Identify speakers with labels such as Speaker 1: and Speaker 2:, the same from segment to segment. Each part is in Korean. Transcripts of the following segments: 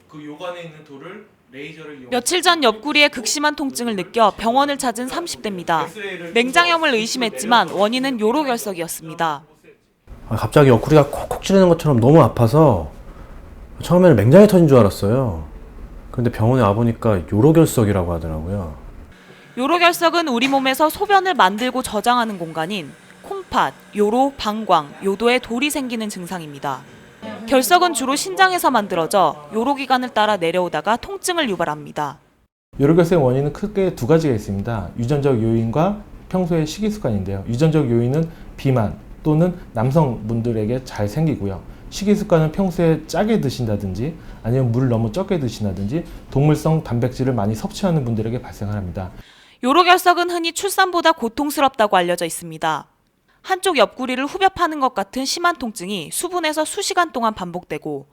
Speaker 1: 그 요관에 있는 돌을 레이저를 이용.
Speaker 2: 며칠 전 옆구리에 극심한 통증을 느껴 병원을 찾은 30대입니다. 맹장염을 의심했지만 원인은 요로결석이었습니다.
Speaker 3: 갑자기 옆구리가 콕콕 찌르는 것처럼 너무 아파서 처음에는 맹장이 터진 줄 알았어요. 그런데 병원에 와보니까 요로결석이라고 하더라고요.
Speaker 2: 요로결석은 우리 몸에서 소변을 만들고 저장하는 공간인 콩팥, 요로, 방광, 요도에 돌이 생기는 증상입니다. 결석은 주로 신장에서 만들어져 요로기관을 따라 내려오다가 통증을 유발합니다.
Speaker 4: 요로결석의 원인은 크게 두 가지가 있습니다. 유전적 요인과 평소의 식이습관인데요. 유전적 요인은 비만 또는 남성분들에게 잘 생기고요. 식이습관은 평소에 짜게 드신다든지 아니면 물을 너무 적게 드신다든지 동물성 단백질을 많이 섭취하는 분들에게 발생합니다.
Speaker 2: 요로결석은 흔히 출산보다 고통스럽다고 알려져 있습니다. 한쪽 옆구리를 후벼 파는 것 같은 심한 통증이 수분에서 수시간 동안 반복되고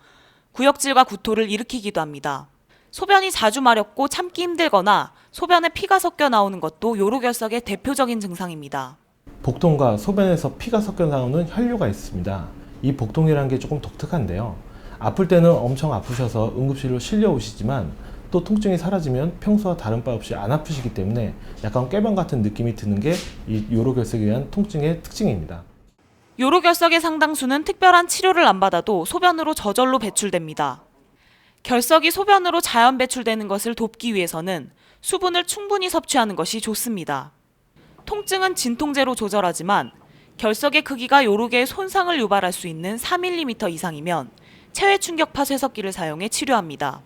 Speaker 2: 구역질과 구토를 일으키기도 합니다. 소변이 자주 마렵고 참기 힘들거나 소변에 피가 섞여 나오는 것도 요로결석의 대표적인 증상입니다.
Speaker 4: 복통과 소변에서 피가 섞여 나오는 혈류가 있습니다. 이 복통이라는 게 조금 독특한데요. 아플 때는 엄청 아프셔서 응급실로 실려 오시지만 또 통증이 사라지면 평소와 다른 바 없이 안 아프시기 때문에 약간 꾀병 같은 느낌이 드는 게 이 요로결석에 의한 통증의 특징입니다.
Speaker 2: 요로결석의 상당수는 특별한 치료를 안 받아도 소변으로 저절로 배출됩니다. 결석이 소변으로 자연 배출되는 것을 돕기 위해서는 수분을 충분히 섭취하는 것이 좋습니다. 통증은 진통제로 조절하지만 결석의 크기가 요로계에 손상을 유발할 수 있는 4mm 이상이면 체외 충격파 쇠석기를 사용해 치료합니다.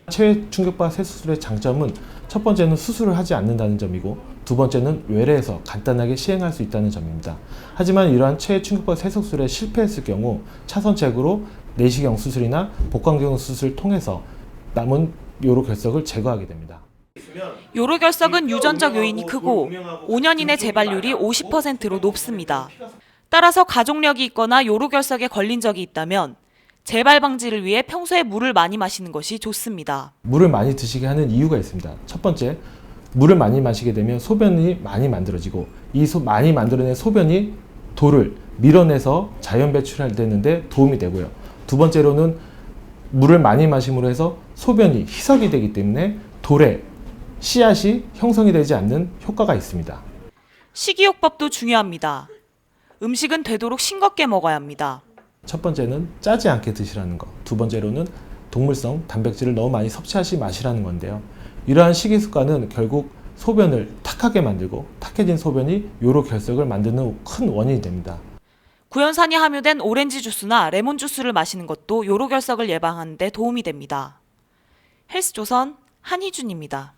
Speaker 4: 체외 충격파 쇠수술의 장점은 첫 번째는 수술을 하지 않는다는 점이고 두 번째는 외래에서 간단하게 시행할 수 있다는 점입니다. 하지만 이러한 체외 충격파 쇠수술에 실패했을 경우 차선책으로 내시경 수술이나 복강경 수술을 통해서 남은 요로결석을 제거하게 됩니다.
Speaker 2: 요로결석은 유전적 요인이 크고 5년 이내 재발률이 50%로 높습니다. 따라서 가족력이 있거나 요로결석에 걸린 적이 있다면 재발 방지를 위해 평소에 물을 많이 마시는 것이 좋습니다.
Speaker 4: 물을 많이 드시게 하는 이유가 있습니다. 첫 번째, 물을 많이 마시게 되면 소변이 많이 만들어지고 이 많이 만들어낸 소변이 돌을 밀어내서 자연 배출되는데 도움이 되고요. 두 번째로는 물을 많이 마심으로 해서 소변이 희석이 되기 때문에 돌에 씨앗이 형성이 되지 않는 효과가 있습니다.
Speaker 2: 식이요법도 중요합니다. 음식은 되도록 싱겁게 먹어야 합니다.
Speaker 4: 첫 번째는 짜지 않게 드시라는 것, 두 번째로는 동물성 단백질을 너무 많이 섭취하지 마시라는 건데요. 이러한 식이 습관은 결국 소변을 탁하게 만들고 탁해진 소변이 요로결석을 만드는 큰 원인이 됩니다.
Speaker 2: 구연산이 함유된 오렌지 주스나 레몬 주스를 마시는 것도 요로결석을 예방하는 데 도움이 됩니다. 헬스조선 한희준입니다.